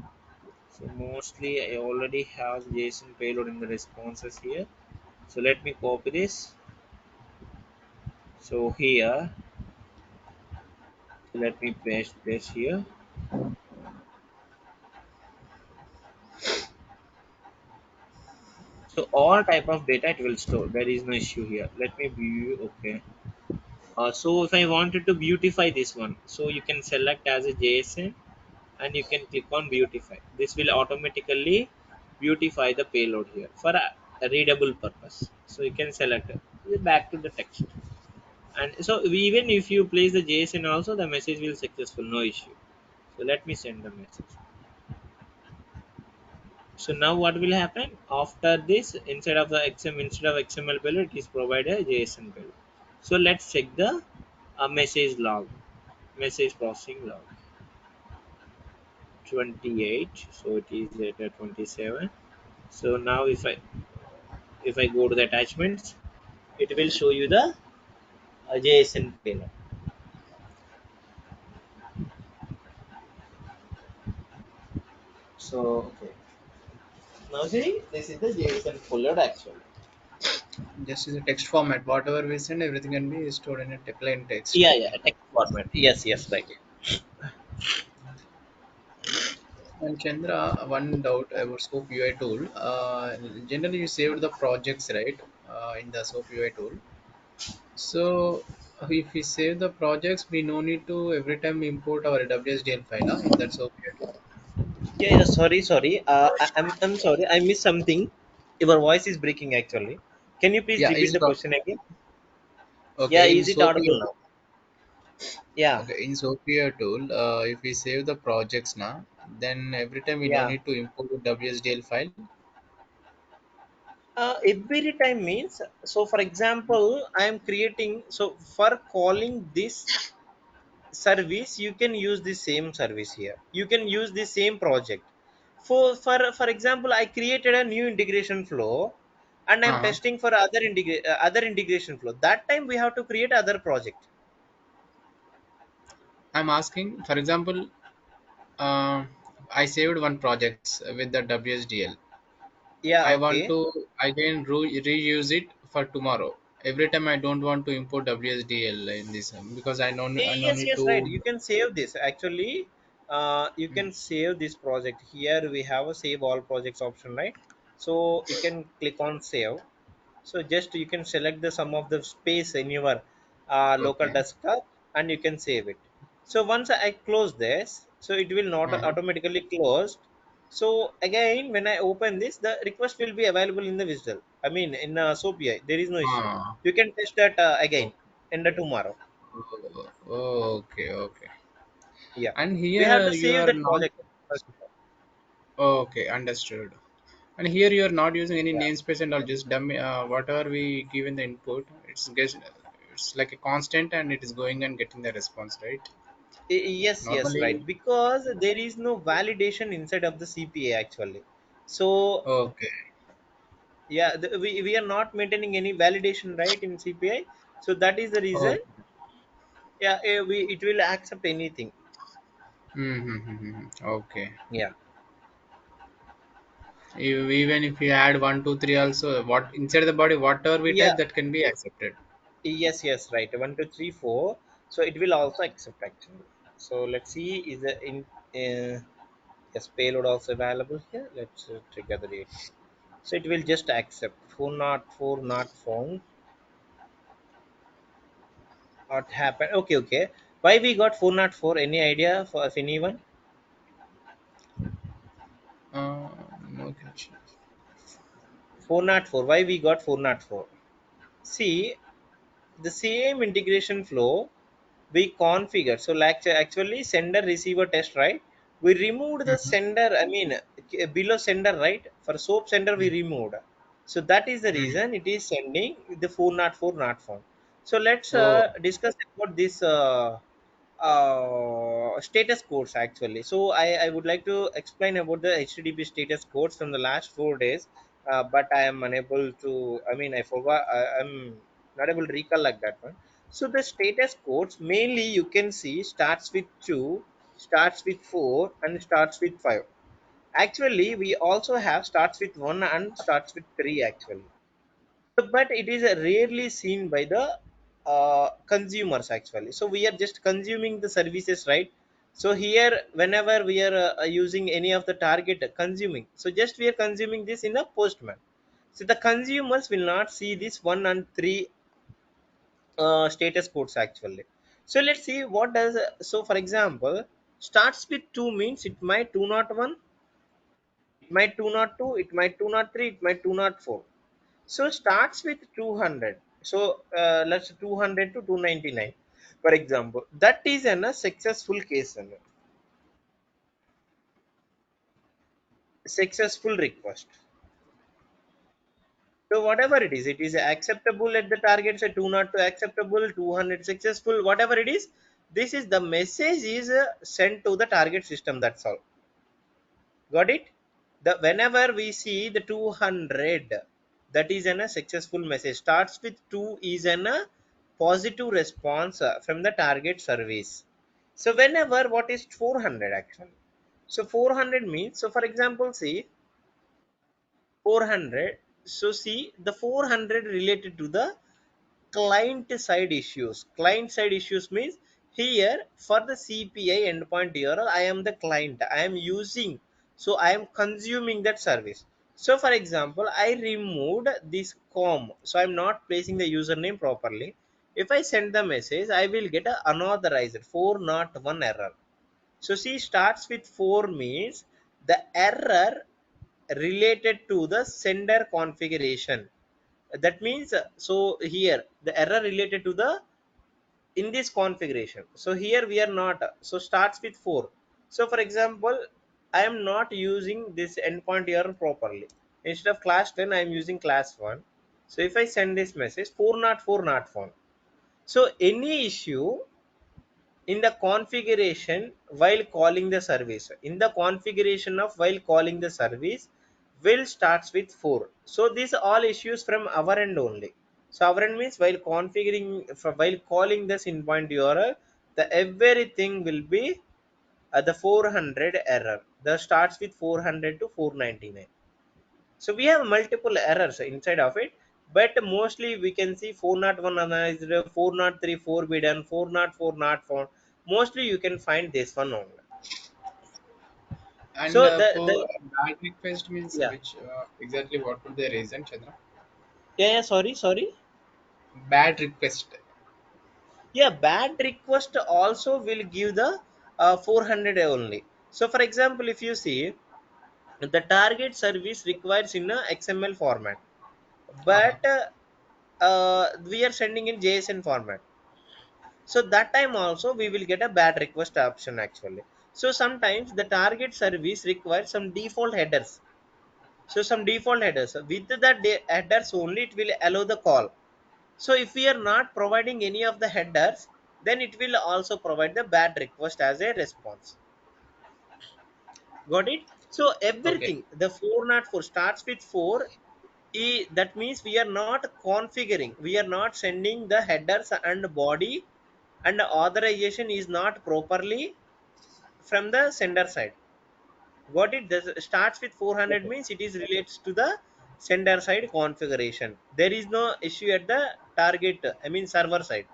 So mostly I already have JSON payload in the responses here. So let me copy this. So here, let me paste this here. So all type of data it will store. There is no issue here. Let me view. Okay. So if I wanted to beautify this one, so you can select as a JSON and you can click on beautify. This will automatically beautify the payload here for a readable purpose. So you can select it back to the text. And so even if you place the JSON also, the message will successful. No issue. So let me send the message. So now what will happen after this? Instead of XML payload, it is provided a JSON payload. So let's check the message log, message processing log 28. So it is at 27. So now if I go to the attachments, it will show you the JSON payload. So okay, now see this is the JSON payload actually. Just is a text format. Whatever we send, everything can be stored in a plain text. Yeah, yeah, text format. Yes, yes, right. And Chandra, one doubt about SOAP UI tool. Generally, you saved the projects, right, in the SOAP UI tool. So, if we save the projects, we no need to every time import our WSDL file in that SOAP UI tool. Yeah, yeah, sorry. I'm sorry. I missed something. Your voice is breaking actually. Can you please Yeah, repeat is the it question again? Yeah, okay? In is it SOAP audible now? Yeah, okay, in SOAP UI tool, if we save the projects now, then every time we no yeah. need to import the WSDL file. Every time means so. For example, I am creating so for calling this service, you can use the same service here. You can use the same project. For example, I created a new integration flow, and I'm Uh-huh. testing for other integration flow. That time we have to create other project. I'm asking, for example, I saved one project with the WSDL. Yeah. I want Okay. to again reuse it for tomorrow. Every time I don't want to import WSDL in this because I know Yes, need yes, right. to. You can save this actually. you can save this project. Here we have a save all projects option, right? So you can click on save. So just you can select the sum of the space in your local Okay. desktop and you can save it. So once I close this, so it will not Uh-huh. automatically closed. So again, when I open this, the request will be available in the Visual. I mean, in SOAP UI, there is no issue. Ah, You can test that again okay. in the tomorrow. Okay, okay. Yeah, And we have here to you save are that not. project first of all. Okay, understood. And here you are not using any Yeah. namespace and all, just dummy. Whatever we give in the input, it's like a constant, and it is going and getting the response, right? Yes, right. Normally. Because there is no validation inside of the CPA actually. So Okay. yeah, we are not maintaining any validation right in CPI. So that is the reason. Okay. Yeah, we it will accept anything. Mm-hmm. Okay. Yeah. Even if you add one, two, three, also what inside the body, whatever we Yeah. type, that can be accepted. Yes, right. 1, 2, 3, 4. So it will also accept actually. So let's see, is the in yes, payload also available here? Let's trigger the date. So it will just accept 404 not found. What happened? Okay. Why we got 404? Any idea for of anyone? Uh, no catch. 404. Why we got 404? See, the same integration flow we configure. So like actually sender receiver test, right? We removed the Mm-hmm. sender. I mean below sender, right? For soap sender we removed. So that is the Mm-hmm. reason it is sending the 404 not found. So let's Oh. discuss about this status codes actually. So I would like to explain about the HTTP status codes from the last 4 days, but I am unable to. I mean, I forgot. I'm not able to recollect that one. So the status codes mainly you can see starts with 2, starts with 4, and starts with 5. Actually, we also have starts with 1 and starts with 3 actually. But it is rarely seen by the consumers actually. So we are just consuming the services, right? So here whenever we are using any of the target consuming, so just we are consuming this in a postman. So the consumers will not see this 1 and 3 status codes actually. So let's see what does so for example starts with 2 means it might 201, it might 202, it might 203, it might 204. So starts with 200. So let's 200 to 299, for example. That is a successful case, successful request. So whatever it is acceptable at the target. Say 202 acceptable, 200 successful, whatever it is. This is the message is sent to the target system. That's all. Got it? The whenever we see the 200, that is a successful message. Starts with 2 is a positive response from the target service. So whenever what is 400 actually? So 400 means, so for example, see 400. So see the 400 related to the client side issues. Client side issues means here for the CPI endpoint URL, I am the client. I am using, so I am consuming that service. So for example, I removed this com. So I'm not placing the username properly. If I send the message, I will get a unauthorized 401 error. So see starts with 4 means the error related to the sender configuration. That means so here the error related to the in this configuration. So here we are not, so starts with 4. So for example, I am not using this endpoint error properly. Instead of class 10 I am using class 1. So if I send this message 404 not found. So any issue in the configuration while calling the service, in the configuration of while calling the service will starts with 4. So these all issues from our end only. So our end means while configuring while calling this endpoint URL, the everything will be the 400 error, the starts with 400 to 499. So we have multiple errors inside of it, but mostly we can see 401 analyzed, 403 4 bidden, 404 not found. Mostly you can find this one only. And So the for bad request means yeah, which exactly what would the reason, Chandra? yeah, sorry. Bad request. Yeah, bad request also will give the 400 only. So for example, if you see, the target service requires in a XML format, Uh-huh. but we are sending in JSON format. So that time also we will get a bad request option actually. So sometimes the target service requires some default headers. So some default headers, with the headers only it will allow the call. So if we are not providing any of the headers, then it will also provide the bad request as a response. Got it? So Okay. everything, the 404 starts with 4. That means we are not configuring, we are not sending the headers and body, and the authorization is not properly from the sender side. Got it? This starts with 400 Okay. means it is relates to the sender side configuration. There is no issue at the target, I mean server side.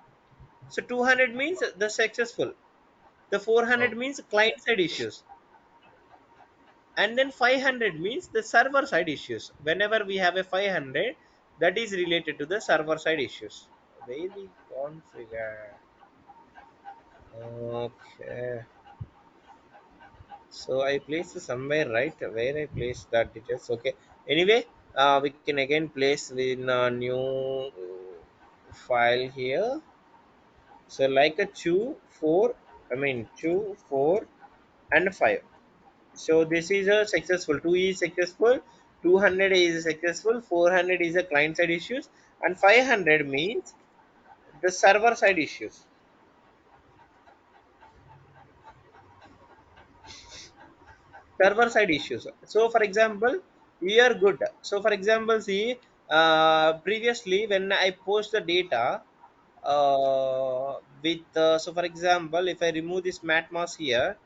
So 200 means the successful. The 400 Oh, means client side issues. And then 500 means the server side issues. Whenever we have a 500, that is related to the server side issues. Where we configure. Okay. So I placed somewhere right where I placed that details. Okay. Anyway, we can again place in a new file here. So like a two, four, I mean two, four, and five. So this is a successful. Two is successful. 200 is successful. 400 is a client side issues, and 500 means the server side issues. Server side issues. So for example, we are good. So for example, see, previously when I post the data with so for example, if I remove this mat mask here,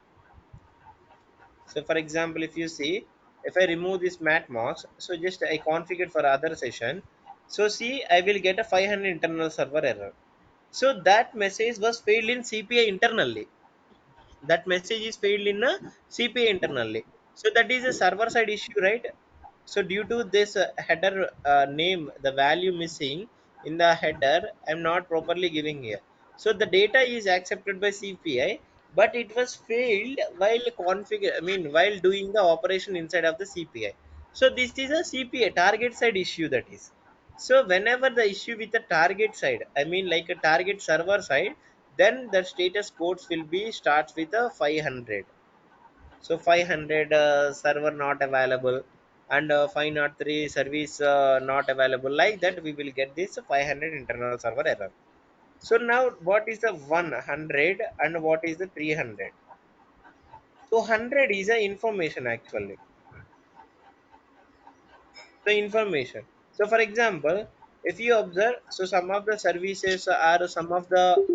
so for example, if you see, if I remove this mat mask, so just I configured for other session, so see, I will get a 500 internal server error. So that message was failed in CPI internally. That message is failed in a CPI internally. So that is a server side issue, right? So due to this header name, the value missing in the header, I'm not properly giving here. So the data is accepted by CPI, but it was failed while configure. I mean, while doing the operation inside of the CPI. So this is a CPI target side issue, that is. So whenever the issue with the target side, I mean like a target server side, then the status codes will be starts with a 500. So 500 server not available, and 503 service not available, like that we will get this 500 internal server error. So now what is the 100 and what is the 300? So 100 is a information actually. So information. So for example, if you observe, so some of the services are some of the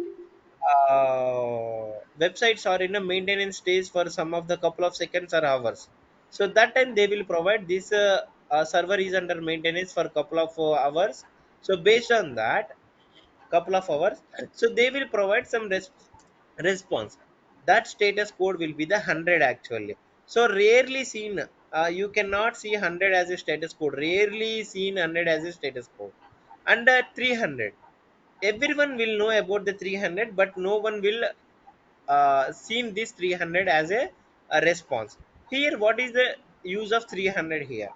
websites are in a maintenance stage for some of the couple of seconds or hours. So that time they will provide this server is under maintenance for couple of hours. So based on that, couple of hours, so they will provide some response. That status code will be the 100 actually. So rarely seen, you cannot see 100 as a status code, rarely seen 100 as a status code. And 300, everyone will know about the 300, but no one will seen this 300 as a response. Here what is the use of 300 here?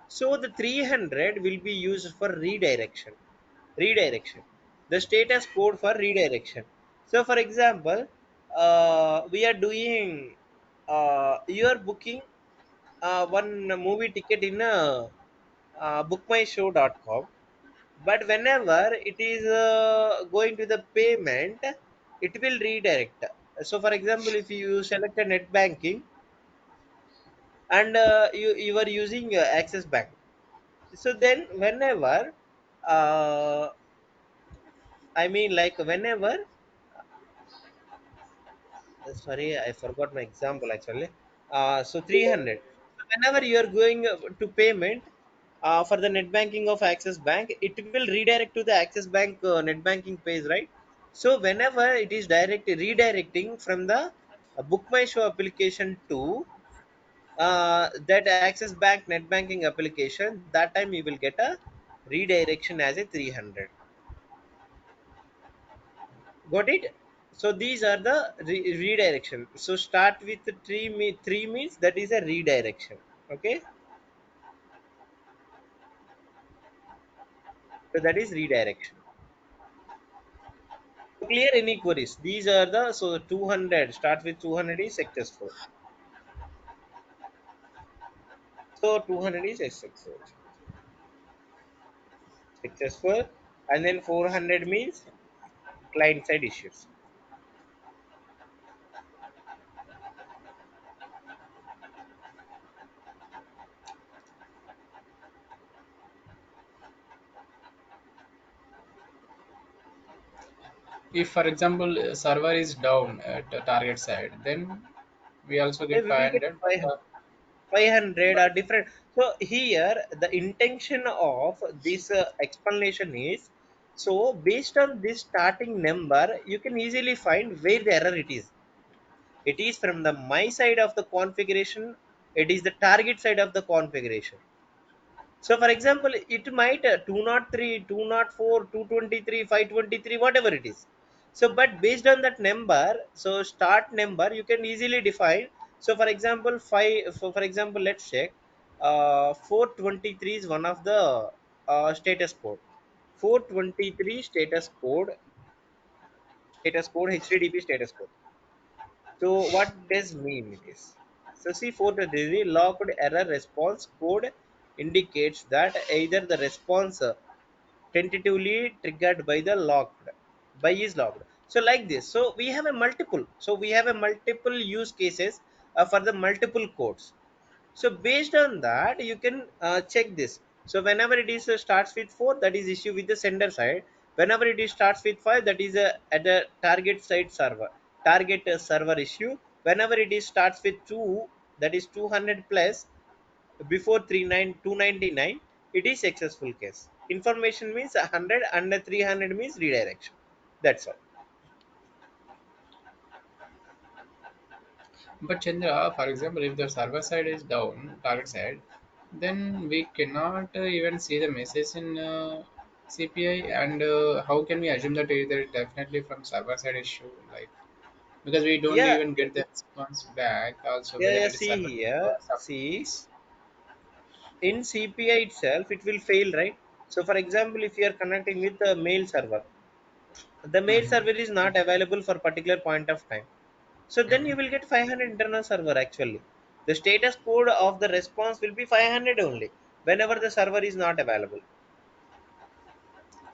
So the 300 will be used for redirection, the status code for redirection. So for example, we are doing you are booking one movie ticket in bookmyshow.com, but whenever it is going to the payment, it will redirect. So for example, if you select a net banking, and you are using Access Bank, so then whenever uh, I mean like whenever sorry, I forgot my example actually. So 300. So whenever you are going to payment for the net banking of Access Bank, it will redirect to the Access Bank net banking page, right? So whenever it is redirecting from the Book My Show application to that Access Bank net banking application, that time you will get a redirection as a 300. Got it? So these are the redirection. So start with three means that is a redirection. Okay, so that is redirection. Clear any queries? These are the, so 200 start with 200 is successful. So 200 is successful, and then 400 means client side issues. If, for example, server is down at the target side, then we also get We will get 500. 500 But are different. So here the intention of this explanation is, so based on this starting number you can easily find where the error it is. It is from the my side of the configuration, it is the target side of the configuration. So for example, it might 203, 204, 223, 523, whatever it is. So, but based on that number, so start number, you can easily define. So for example, for example, let's check. 423 is one of the status code. 423 status code, HTTP status code. So what does mean it is? So see, for the logged error response code indicates that either the response tentatively triggered by the logged by is logged. So like this. So we have a multiple. So we have a multiple use cases for the multiple codes. So based on that, you can check this. So whenever it is starts with 4, that is issue with the sender side. Whenever it is starts with 5, that is at the target side server, target server issue. Whenever it is starts with 2, that is 200 plus before 299, it is successful case. Information means 100 and 300 means redirection. That's all. but Chandra, for example, if the server side is down, target side, then we cannot even see the message in CPI. And how can we assume that either definitely from server side issue, like because we don't Yeah, even get the response back also yeah, whether yeah. it is See server or here. something See, else. in CPI itself, it will fail, right? So, for example, if you are connecting with the mail server, the mail Mm-hmm. server is not available for particular point of time. So then Mm-hmm. you will get 500 internal server actually. The status code of the response will be 500 only whenever the server is not available.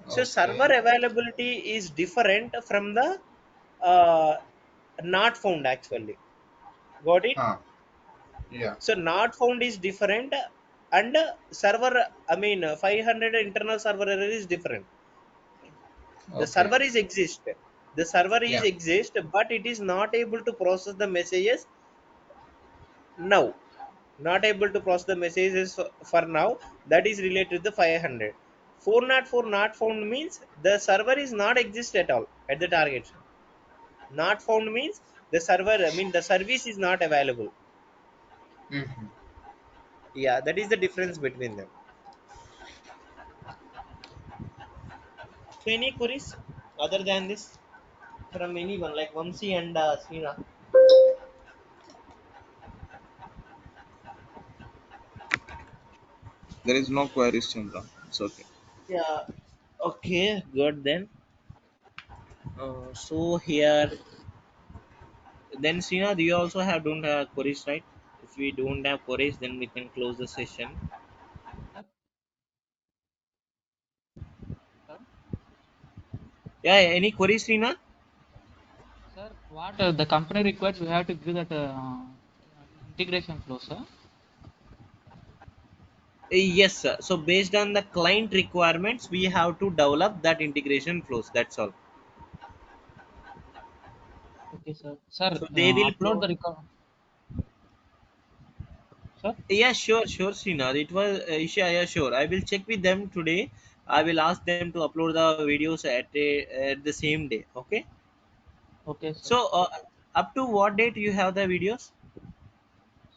So server Okay. availability is different from the uh, not found actually. Got it? Huh. Yeah. So not found is different, and server, I mean 500 internal server error is different. The Okay. server is exist. The server is Yeah. exist, but it is not able to process the messages now. Not able to process the messages for now. That is related to the 500. 404 not found means the server is not exist at all at the target. Not found means the server, I mean the service is not available. Mm-hmm. Yeah, that is the difference between them. So any queries other than this from anyone like Vamsi and Srina? There is no queries, Chandra. It's okay. Yeah. Okay, good then. So here, then Srina, do you also have don't have queries, right? If we don't have queries, then we can close the session. Sir, sir, Yeah, yeah, any queries, Srina? sir, what the company requires, we have to give that integration flow, sir. Yes, sir. So based on the client requirements, we have to develop that integration flows. That's all. Okay, sir. Sir, So they will upload pro. the record. Sir, Yeah, sure, sure, Srinath. It was Isha. Yeah, sure. I will check with them today. I will ask them to upload the videos at the same day. Okay. okay, sir. So up to what date you have the videos?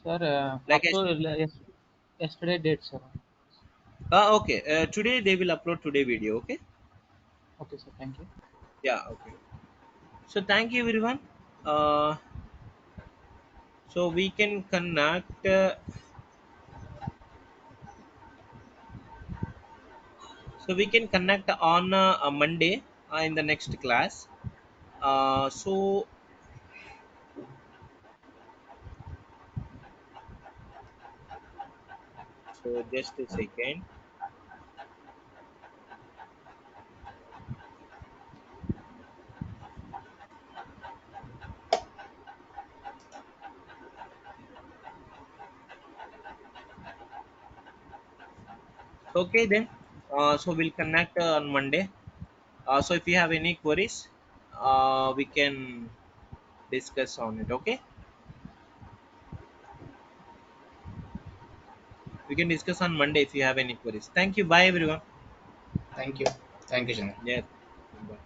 Sir, Like I upload yesterday date, sir. okay, today they will upload today video. Okay. Okay, sir. Thank you. Yeah. Okay. So thank you everyone. Uh, so we can connect. So we can connect on a Monday in the next class. So just a second. Okay then. So we'll connect on Monday. So if you have any queries, we can discuss on it. Okay. We can discuss on Monday if you have any queries. Thank you. Bye everyone. Thank you. Thank you, Chandra. Yes. Bye.